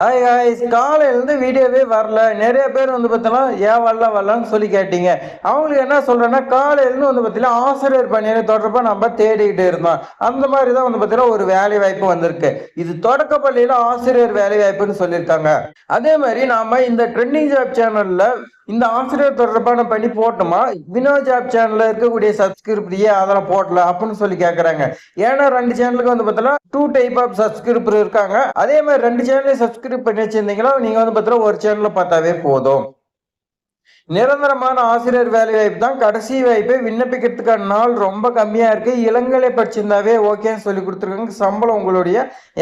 Hi guys, காலையிலேருந்து வீடியோவே வரல. நிறைய பேர் வந்து பார்த்தீங்கன்னா ஏன் வரலன்னு சொல்லி கேட்டீங்க. அவங்களுக்கு என்ன சொல்றேன்னா, காலையிலேருந்து வந்து பார்த்தீங்கன்னா ஆசிரியர் பணியை தொடர்பாக நம்ம தேடிக்கிட்டு இருந்தோம். அந்த மாதிரி தான் வந்து பார்த்தீங்கன்னா ஒரு வேலை வாய்ப்பு வந்திருக்கு. இது தொடக்க பள்ளியில் ஆசிரியர் வேலை வாய்ப்புன்னு சொல்லியிருக்காங்க. அதே மாதிரி நாம இந்த ட்ரெண்டிங் ஜாப் சேனல்ல இந்த ஆசிரியர் தொடர்பான பணி போட்டோமா, வினோத் ஜாப் சேனல்ல இருக்கக்கூடிய சப்ஸ்கிரிப்ட் ஏன் அதெல்லாம் போடல அப்படின்னு சொல்லி கேட்கறாங்க. ஏன்னா 2 சேனலுக்கு வந்து பார்த்தீங்கன்னா 2 டைப் ஆஃப் சப்ஸ்கிரிப்பர் இருக்காங்க. அதே மாதிரி 2 சேனலையும் சப்ஸ்கிரைப் பண்ணி வச்சிருந்தீங்கன்னா நீங்க வந்து பார்த்தீங்கன்னா ஒரு சேனல்ல பார்த்தாவே போதும். நிரந்தரமான ஆசிரியர் வேலை வாய்ப்பு தான் கடைசி வாய்ப்பை விண்ணப்பிக்கிறதுக்கான நாள் ரொம்ப கம்மியா இருக்கு. இளங்கலை படிச்சிருந்தாவே ஓகேன்னு சொல்லி கொடுத்துருக்காங்க. சம்பளம் உங்களுடைய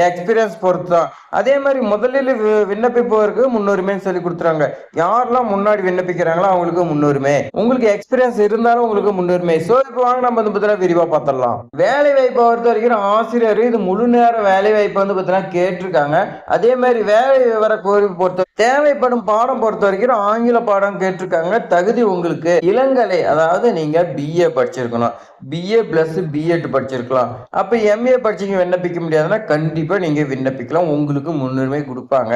எக்ஸ்பீரியன்ஸ் பொறுத்து தான். அதே மாதிரி முதலில் விண்ணப்பிப்பவருக்கு முன்னுரிமைன்னு சொல்லி கொடுத்துறாங்க. யாரெல்லாம் முன்னாடி விண்ணப்பிக்கிறாங்களோ அவங்களுக்கு முன்னுரிமை. உங்களுக்கு எக்ஸ்பீரியன்ஸ் இருந்தாலும் உங்களுக்கு முன்னுரிமை. ஸோ இப்போ வாங்க நம்ம வந்து பார்த்தீங்கன்னா விரிவாக பார்த்துடலாம். வேலை வாய்ப்பை பொறுத்த வரைக்கும் ஆசிரியர் இது முழு நேர வேலை வாய்ப்பு வந்து பார்த்தீங்கன்னா கேட்டிருக்காங்க. அதே மாதிரி வேலை விவர கோரி பொறுத்த தேவைப்படும் பாடம் பொறுத்த வரைக்கும் ஆங்கில பாடம் கேட்டிருக்காங்க. தகுதி உங்களுக்கு இளங்கலை, அதாவது நீங்க பிஏ படிச்சிருக்கணும். பிஏ பிளஸ் பிஎட் படிச்சிருக்கலாம். அப்ப எம்ஏ படிச்சீங்க விண்ணப்பிக்க முடியாதுன்னா கண்டிப்பா நீங்க விண்ணப்பிக்கலாம். உங்களுக்கு முன்னுரிமை கொடுப்பாங்க.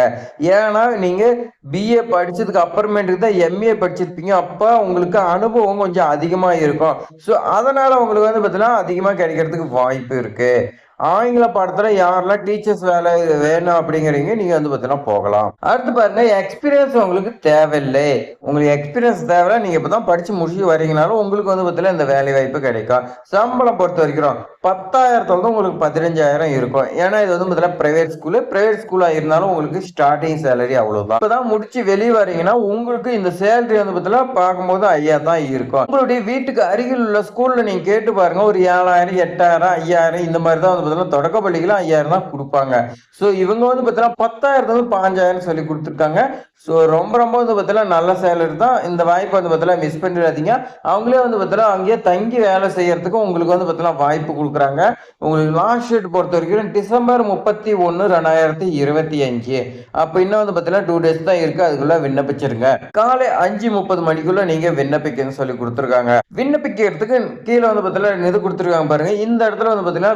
ஏன்னா நீங்க பிஏ படிச்சதுக்கு அப்புறமேட்டுக்கு தான் எம்ஏ படிச்சிருப்பீங்க. அப்ப உங்களுக்கு அனுபவம் கொஞ்சம் அதிகமா இருக்கும். ஸோ அதனால உங்களுக்கு வந்து பார்த்தீங்கன்னா அதிகமா கிடைக்கிறதுக்கு வாய்ப்பு இருக்கு. ஆங்கில பாடத்துல யாரெல்லாம் டீச்சர்ஸ் வேலை வேணும் அப்படிங்கிறீங்க நீங்க வந்து பார்த்தீங்கன்னா போகலாம். அடுத்து பாருங்க, எக்ஸ்பீரியன்ஸ் உங்களுக்கு தேவையில்லை. உங்களுக்கு எக்ஸ்பீரியன்ஸ் தேவை, நீங்க இப்பதான் படிச்சு முடிச்சு வரீங்கனாலும் உங்களுக்கு வந்து பார்த்தீங்கன்னா இந்த வேலை வாய்ப்பு கிடைக்கும். சம்பளம் பொறுத்த வரைக்கும் 10,000 உங்களுக்கு 15,000 இருக்கும். ஏன்னா இது வந்து பார்த்தீங்கன்னா பிரைவேட் ஸ்கூலா இருந்தாலும் உங்களுக்கு ஸ்டார்டிங் சேலரி அவ்வளவுதான். இப்பதான் முடிச்சு வெளியே வரீங்கன்னா உங்களுக்கு இந்த சேலரி வந்து பார்த்தீங்கன்னா பார்க்கும்போது 5,000 தான் இருக்கும். உங்களுடைய வீட்டுக்கு அருகில் உள்ள ஸ்கூல்ல நீங்க கேட்டு பாருங்க, ஒரு 7,000 8,000 5,000 இந்த மாதிரி தான் வந்து தொடக்க பள்ளிகளும் 5,000 தான் கொடுப்பாங்க. ஸோ இவங்க வந்து பார்த்தீங்கன்னா 10,000 15,000 சொல்லி கொடுத்துருக்காங்க. ஸோ ரொம்ப வந்து பார்த்தீங்கன்னா நல்ல சேலரி தான். இந்த வாய்ப்பு வந்து பார்த்தீங்கன்னா மிஸ் பண்ணிடாதீங்க. அவங்களே வந்து பார்த்தீங்கன்னா அங்கேயே தங்கி வேலை செய்யறதுக்கு உங்களுக்கு வந்து பார்த்தீங்கன்னா வாய்ப்பு கொடுக்குறாங்க. உங்களுக்கு லாஸ்ட் டேட் பொறுத்த வரைக்கும் டிசம்பர் 31 2025. அப்போ இன்னும் வந்து பார்த்தீங்கன்னா 2 days தான் இருக்கு. அதுக்குள்ள விண்ணப்பிச்சிருங்க. காலை 5:30 மணிக்குள்ள நீங்க விண்ணப்பிக்கன்னு சொல்லி கொடுத்துருக்காங்க. விண்ணப்பிக்கிறதுக்கு கீழே வந்து பார்த்தீங்கன்னா இது கொடுத்துருக்காங்க பாருங்க. இந்த இடத்துல வந்து பார்த்தீங்கன்னா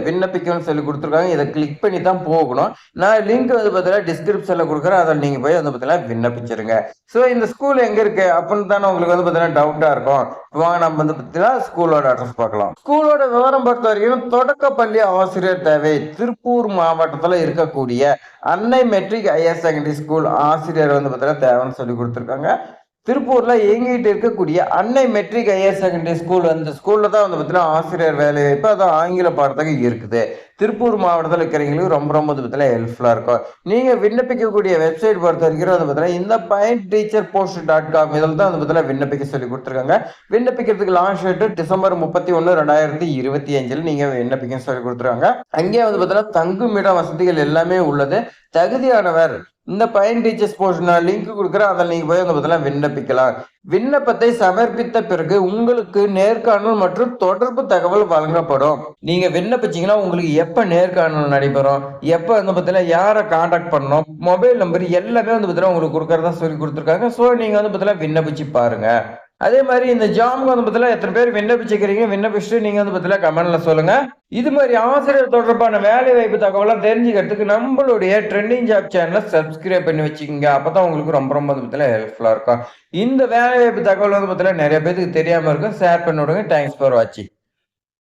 விண்ணப்பிக்கணும்னு சொல்லி கொடுத்துருக்காங்க. இதை கிளிக் பண்ணி தான் போகணும். நான் லிங்க் வந்து பார்த்தீங்கன்னா டிஸ்கிரிப்ஷன்ல கொடுக்குறேன். அதில் நீங்க போய் வந்து பார்த்தீங்கன்னா விண்ணப்பிச்சிருங்க. ஸோ இந்த ஸ்கூல் எங்க இருக்கு அப்படின்னு தானே உங்களுக்கு வந்து பார்த்தீங்கன்னா டவுட்டா இருக்கும். வாங்க நம்ம வந்து பார்த்தீங்கன்னா ஸ்கூலோட அட்ரஸ் பார்க்கலாம். ஸ்கூலோட விவரம் பொறுத்த வரைக்கும் தொடக்க பள்ளி ஆசிரியர் தேவை. திருப்பூர் மாவட்டத்தில் இருக்கக்கூடிய அன்னை மெட்ரிக் ஹையர் செகண்டரி ஸ்கூல் ஆசிரியர் வந்து பார்த்தீங்கன்னா தேவைன்னு சொல்லி கொடுத்துருக்காங்க. திருப்பூர்ல இயங்கிட்டு இருக்கக்கூடிய அன்னை மெட்ரிக் ஹையர் செகண்டரி ஸ்கூல், அந்த ஸ்கூல்ல தான் வந்து பார்த்தீங்கன்னா ஆசிரியர் வேலை வாய்ப்பு, அது ஆங்கில பாடத்துக்கு இருக்குது. திருப்பூர் மாவட்டத்தில் இருக்கிறவங்களுக்கு ரொம்ப பார்த்தீங்கன்னா ஹெல்ப்ஃபுல்லா இருக்கும். நீங்க விண்ணப்பிக்கக்கூடிய வெப்சைட் பொறுத்த வரைக்கும் வந்து பார்த்தீங்கன்னா இந்த PointTeacherPost.com இதில் தான் வந்து பார்த்தீங்கன்னா விண்ணப்பிக்க சொல்லி கொடுத்துருக்காங்க. விண்ணப்பிக்கிறதுக்கு லாஸ்ட் டேட் டிசம்பர் 31 2025 நீங்க விண்ணப்பிக்க சொல்லி கொடுத்துருக்காங்க. அங்கேயே வந்து பார்த்தீங்கன்னா தங்குமிட வசதிகள் எல்லாமே உள்ளது. தகுதியானவர் இந்த PointTeacherPost நான் லிங்க் கொடுக்குறேன். அதில் நீங்க போய் வந்து பார்த்தீங்கன்னா விண்ணப்பிக்கலாம். விண்ணப்பத்தை சமர்ப்பித்த பிறகு உங்களுக்கு நேர்காணல் மற்றும் தொடர்பு தகவல் வழங்கப்படும். நீங்க விண்ணப்பிச்சீங்கன்னா உங்களுக்கு எப்ப நேர்காணல் நடைபெறும், எப்ப வந்து பார்த்தீங்கன்னா யாரை கான்டாக்ட் பண்ணணும், மொபைல் நம்பர் எல்லாமே வந்து பார்த்தீங்கன்னா உங்களுக்கு கொடுக்கறதா சொல்லி கொடுத்துருக்காங்க. ஸோ நீங்க வந்து பார்த்தீங்கன்னா விண்ணப்பிச்சு பாருங்க. அதே மாதிரி இந்த ஜாமுக்கு வந்து பார்த்தீங்கன்னா எத்தனை பேர் விண்ணப்பிச்சுக்கிறீங்க, விண்ணப்பிச்சுட்டு நீங்க வந்து பார்த்தீங்கன்னா கமெண்ட்ல சொல்லுங்க. இது மாதிரி ஆசிரியர் தொடர்பான வேலை வாய்ப்பு தகவலாம் தெரிஞ்சுக்கிறதுக்கு நம்மளுடைய ட்ரெண்டிங் ஜாப் சேனலை சப்ஸ்கிரைப் பண்ணி வச்சுக்கோங்க. அப்பதான் உங்களுக்கு ரொம்ப வந்து பார்த்தீங்கன்னா ஹெல்ப்ஃபுல்லா இருக்கும். இந்த வேலை வாய்ப்பு தகவல் வந்து பார்த்தீங்கன்னா நிறைய பேருக்கு தெரியாம இருக்கும். ஷேர் பண்ணி விடுங்க. தேங்க்ஸ் ஃபார் வாட்சிங்.